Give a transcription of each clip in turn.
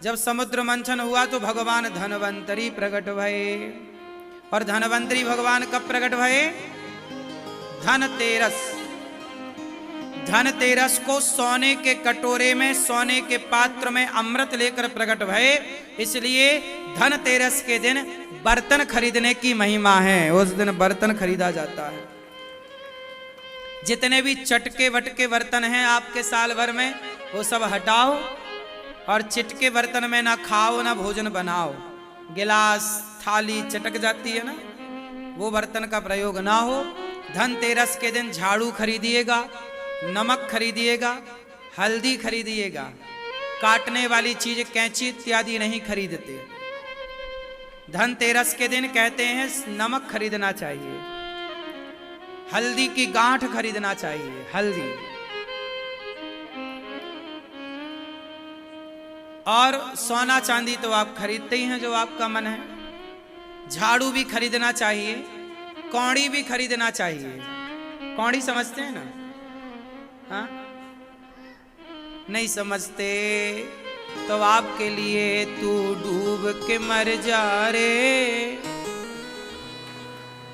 जब समुद्र मंथन हुआ तो भगवान धनवंतरी प्रकट भये। और धनवंतरी भगवान कब प्रकट भये? धनतेरस। धनतेरस को सोने के कटोरे में, सोने के पात्र में अमृत लेकर प्रकट भये। इसलिए धनतेरस के दिन बर्तन खरीदने की महिमा है। उस दिन बर्तन खरीदा जाता है। जितने भी चटके वटके बर्तन हैं आपके साल भर में, वो सब हटाओ और चिटके बर्तन में ना खाओ ना भोजन बनाओ। गिलास थाली चटक जाती है ना, वो बर्तन का प्रयोग ना हो। धनतेरस के दिन झाड़ू खरीदिएगा, नमक खरीदिएगा, हल्दी खरीदिएगा। काटने वाली चीज कैंची इत्यादि नहीं खरीदते। धनतेरस के दिन कहते हैं नमक खरीदना चाहिए, हल्दी की गांठ खरीदना चाहिए, हल्दी। और सोना चांदी तो आप खरीदते ही हैं जो आपका मन है। झाड़ू भी खरीदना चाहिए, कौड़ी भी खरीदना चाहिए। कौड़ी समझते हैं ना? हाँ, नहीं समझते तो आपके लिए तू डूब के मर जा रे,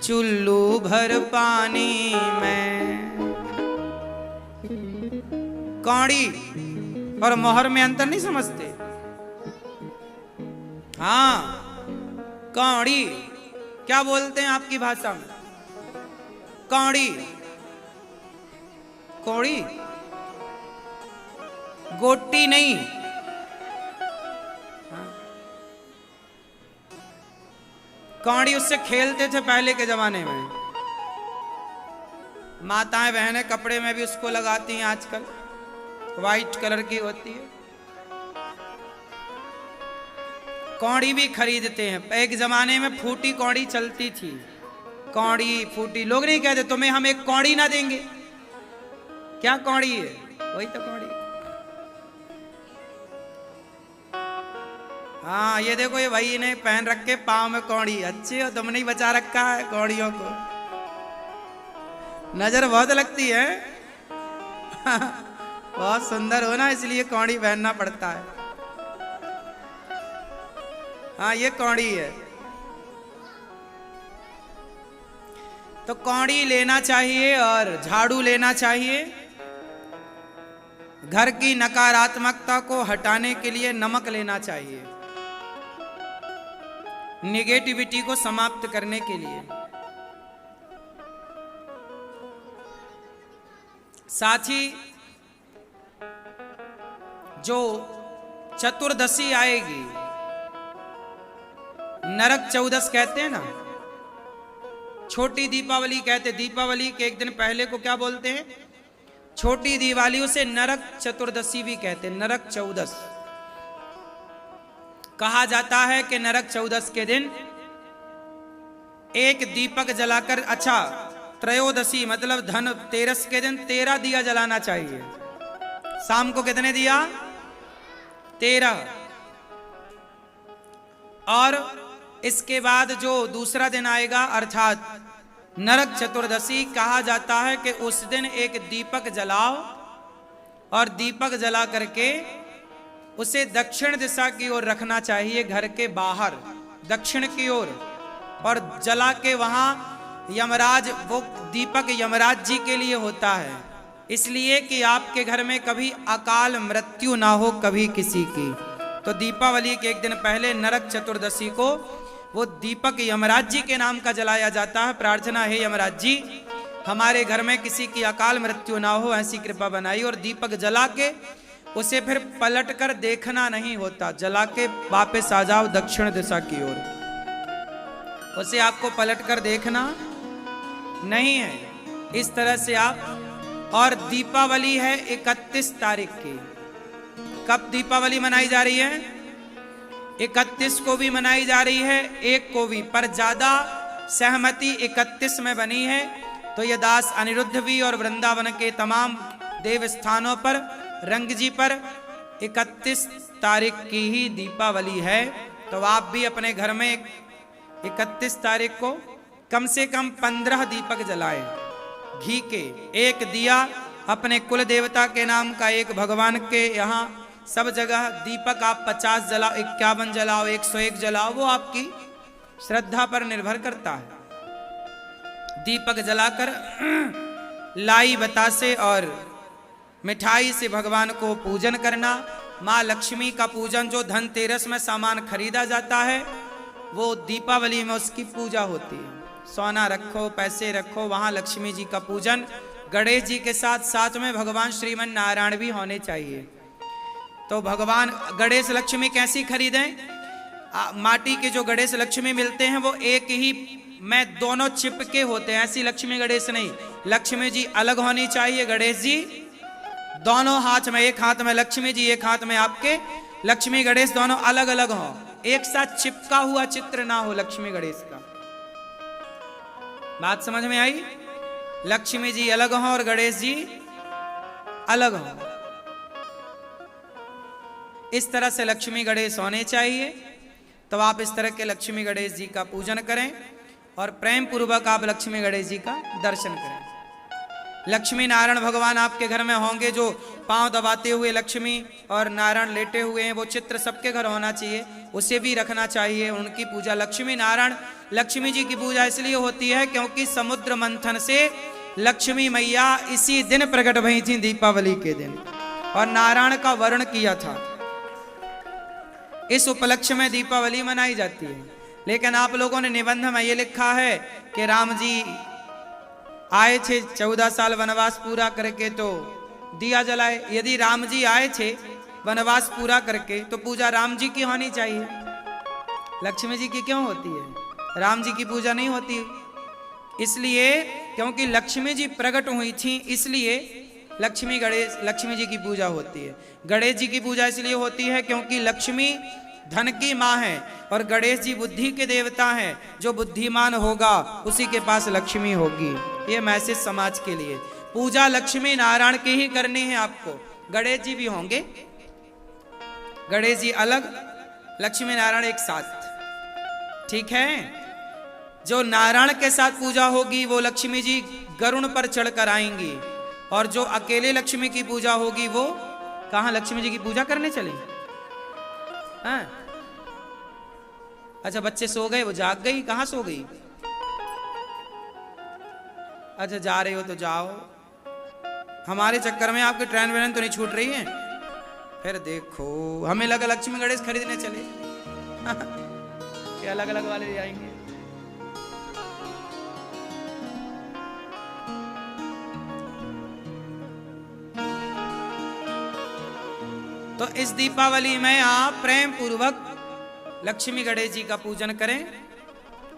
चुल्लू भर पानी में। कौड़ी और मोहर में अंतर नहीं समझते? हाँ, कौड़ी क्या बोलते हैं आपकी भाषा में? कौड़ी, कौड़ी, गोटी नहीं। कौड़ी उससे खेलते थे पहले के जमाने में। माताएं बहनें कपड़े में भी उसको लगाती हैं आजकल, वाइट कलर की होती है। कौड़ी भी खरीदते हैं। एक जमाने में फूटी कौड़ी चलती थी। कौड़ी फूटी, लोग नहीं कहते तुम्हें हम एक कौड़ी ना देंगे। क्या कौड़ी है? वही तो कौड़ी। हाँ, ये देखो, ये भाई ने पहन रखे पाँव में कौड़ी। अच्छे हो, तुमने ही बचा रखा है कौड़ियों को। नजर बहुत लगती है। बहुत सुंदर हो ना, इसलिए कौड़ी पहनना पड़ता है। हाँ, ये कौड़ी है। तो कौड़ी लेना चाहिए और झाड़ू लेना चाहिए। घर की नकारात्मकता को हटाने के लिए नमक लेना चाहिए, निगेटिविटी को समाप्त करने के लिए। साथ ही जो चतुर्दशी आएगी, नरक चौदस कहते हैं ना, छोटी दीपावली कहते। दीपावली के एक दिन पहले को क्या बोलते हैं? छोटी दिवाली। उसे नरक चतुर्दशी भी कहते हैं, नरक चौदस। कहा जाता है कि नरक चौदस के दिन एक दीपक जलाकर, अच्छा त्रयोदशी मतलब धनतेरस के दिन 13 दिया जलाना चाहिए। शाम को कितने दिया? 13। और इसके बाद जो दूसरा दिन आएगा अर्थात नरक चतुर्दशी, कहा जाता है कि उस दिन एक दीपक जलाओ और दीपक जला करके उसे दक्षिण दिशा की ओर रखना चाहिए, घर के बाहर दक्षिण की ओर। और जला के वहां यमराज, वो दीपक यमराज जी के लिए होता है, इसलिए कि आपके घर में कभी अकाल मृत्यु ना हो कभी किसी की। तो दीपावली के एक दिन पहले नरक चतुर्दशी को वो दीपक यमराज जी के नाम का जलाया जाता है। प्रार्थना है यमराज जी हमारे घर में किसी की अकाल मृत्यु ना हो, ऐसी कृपा बनाई। और दीपक जला के उसे फिर पलट कर देखना नहीं होता, जला के वापस आ जाओ दक्षिण दिशा की ओर। उसे आपको पलट कर देखना नहीं है। इस तरह से आप। और दीपावली है 31 तारीख की। कब दीपावली मनाई जा रही है? 31 को भी मनाई जा रही है, 1 को भी, पर ज्यादा सहमति 31 में बनी है। तो ये दास अनिरुद्ध भी और वृंदावन के तमाम देव स्थानों पर, रंग जी पर 31 तारीख की ही दीपावली है। तो आप भी अपने घर में 31 तारीख को कम से कम 15 दीपक जलाएं घी के। एक दिया अपने कुल देवता के नाम का, एक भगवान के यहाँ सब जगह दीपक आप 50 जलाओ, 51 जलाओ, 101 जलाओ, वो आपकी श्रद्धा पर निर्भर करता है। दीपक जलाकर लाई बतासे और मिठाई से भगवान को पूजन करना। माँ लक्ष्मी का पूजन, जो धनतेरस में सामान खरीदा जाता है, वो दीपावली में उसकी पूजा होती है। सोना रखो, पैसे रखो, वहाँ लक्ष्मी जी का पूजन। गणेश जी के साथ साथ में भगवान श्रीमन नारायण भी होने चाहिए। तो भगवान गणेश लक्ष्मी कैसी खरीदें? माटी के जो गणेश लक्ष्मी मिलते हैं वो एक ही में दोनों चिपके होते हैं, ऐसी लक्ष्मी गणेश नहीं। लक्ष्मी जी अलग होनी चाहिए, गणेश जी दोनों हाथ में, एक हाथ में लक्ष्मी जी, एक हाथ में आपके लक्ष्मी गणेश, दोनों अलग अलग हो, एक साथ चिपका हुआ चित्र ना हो लक्ष्मी गणेश का। बात समझ में आई? लक्ष्मी जी अलग हो और गणेश जी अलग हो, इस तरह से लक्ष्मी गणेश होने चाहिए। तो आप इस तरह के लक्ष्मी गणेश जी का पूजन करें और प्रेम पूर्वक आप लक्ष्मी गणेश जी का दर्शन करें। लक्ष्मी नारायण भगवान आपके घर में होंगे, जो पांव दबाते हुए लक्ष्मी और नारायण लेटे हुए हैं, वो चित्र सबके घर होना चाहिए, उसे भी रखना चाहिए। उनकी पूजा, लक्ष्मी नारायण, लक्ष्मी जी की पूजा इसलिए होती है क्योंकि समुद्र मंथन से लक्ष्मी मैया इसी दिन प्रकट हुई थी, दीपावली के दिन, और नारायण का वर्ण किया था। इस उपलक्ष्य में दीपावली मनाई जाती है। लेकिन आप लोगों ने निबंध में ये लिखा है कि राम जी आए थे 14 साल वनवास पूरा करके तो दिया जलाए। यदि राम जी आए थे वनवास पूरा करके तो पूजा राम जी की होनी चाहिए, लक्ष्मी जी की क्यों होती है? राम जी की पूजा नहीं होती, इसलिए क्योंकि लक्ष्मी जी प्रकट हुई थी, इसलिए लक्ष्मी जी की पूजा होती है। गणेश जी की पूजा इसलिए होती है क्योंकि लक्ष्मी धन की माँ है और गणेश जी बुद्धि के देवता हैं। जो बुद्धिमान होगा उसी के पास लक्ष्मी होगी। ये मैसेज समाज के लिए। पूजा लक्ष्मी नारायण की ही करनी है आपको। गणेश जी भी होंगे, गणेश जी अलग, लक्ष्मी नारायण एक साथ, ठीक है। जो नारायण के साथ पूजा होगी वो लक्ष्मी जी गरुड़ पर चढ़कर आएंगी, और जो अकेले लक्ष्मी की पूजा होगी वो कहां लक्ष्मी जी की पूजा करने चले? हाँ? अच्छा, बच्चे सो गए, वो जाग गई, कहां सो गई? अच्छा, जा रहे हो तो जाओ, हमारे चक्कर में आपकी ट्रेन वेन तो नहीं छूट रही है। फिर देखो हमें लगा लक्ष्मी गणेश खरीदने चले ये अलग अलग वाले ले आएंगे। तो इस दीपावली में आप प्रेम पूर्वक लक्ष्मी गणेश जी का पूजन करें,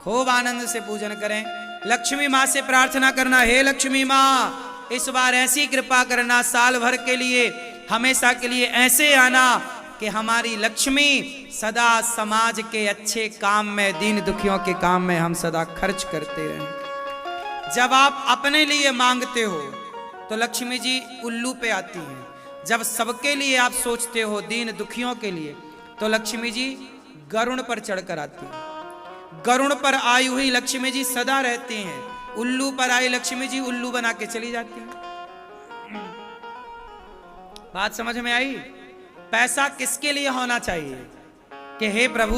खूब आनंद से पूजन करें। लक्ष्मी माँ से प्रार्थना करना, हे लक्ष्मी माँ इस बार ऐसी कृपा करना, साल भर के लिए, हमेशा के लिए ऐसे आना कि हमारी लक्ष्मी सदा समाज के अच्छे काम में, दीन दुखियों के काम में हम सदा खर्च करते रहें। जब आप अपने लिए मांगते हो तो लक्ष्मी जी उल्लू पे आती हैं। जब सबके लिए आप सोचते हो, दीन दुखियों के लिए, तो लक्ष्मी जी गरुड़ पर चढ़कर आती है। गरुड़ पर आई हुई लक्ष्मी जी सदा रहती हैं, उल्लू पर आई लक्ष्मी जी उल्लू बना के चली जाती हैं। बात समझ में आई? पैसा किसके लिए होना चाहिए कि हे प्रभु,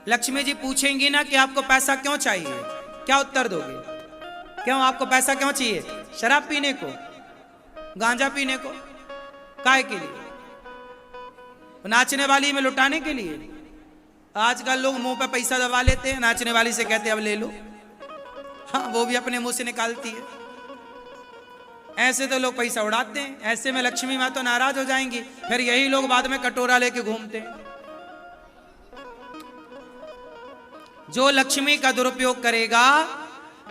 लक्ष्मी जी पूछेंगी ना कि आपको पैसा क्यों चाहिए, क्या उत्तर दोगे? क्यों आपको पैसा क्यों चाहिए? शराब पीने को, गांजा पीने को, काय के लिए? नाचने वाली में लुटाने के लिए? आजकल लोग मुंह पे पैसा दबा लेते हैं, नाचने वाली से कहते हैं अब ले लो, हाँ वो भी अपने मुंह से निकालती है। ऐसे तो लोग पैसा उड़ाते हैं, ऐसे में लक्ष्मी माँ तो नाराज हो जाएंगी, फिर यही लोग बाद में कटोरा लेके घूमते हैं। जो लक्ष्मी का दुरुपयोग करेगा,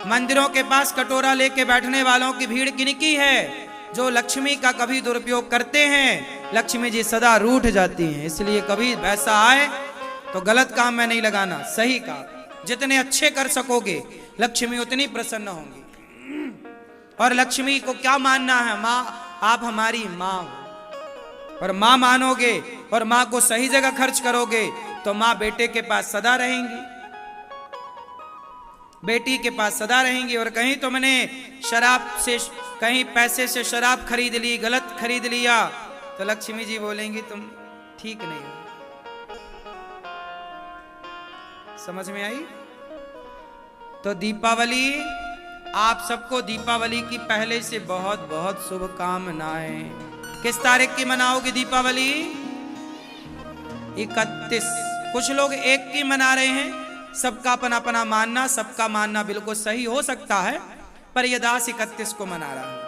मंदिरों के पास कटोरा लेके बैठने वालों की भीड़ किनकी है? जो लक्ष्मी का कभी दुरुपयोग करते हैं, लक्ष्मी जी सदा रूठ जाती हैं। इसलिए कभी पैसा आए तो गलत काम में नहीं लगाना, सही काम। जितने अच्छे कर सकोगे लक्ष्मी उतनी प्रसन्न होंगी। और लक्ष्मी को क्या मानना है? माँ, आप हमारी माँ हो, और माँ मानोगे और माँ को सही जगह खर्च करोगे तो माँ बेटे के पास सदा रहेंगी, बेटी के पास सदा रहेंगी। और कहीं तुमने शराब से, कहीं पैसे से शराब खरीद ली, गलत खरीद लिया, तो लक्ष्मी जी बोलेंगी तुम ठीक नहीं हो। समझ में आई? तो दीपावली, आप सबको दीपावली की पहले से बहुत बहुत शुभकामनाएं। किस तारीख की मनाओगे दीपावली? 31। कुछ लोग 1 की मना रहे हैं। सबका अपना अपना मानना, सबका मानना बिल्कुल सही हो सकता है, पर ये दास 31 को मना रहा है।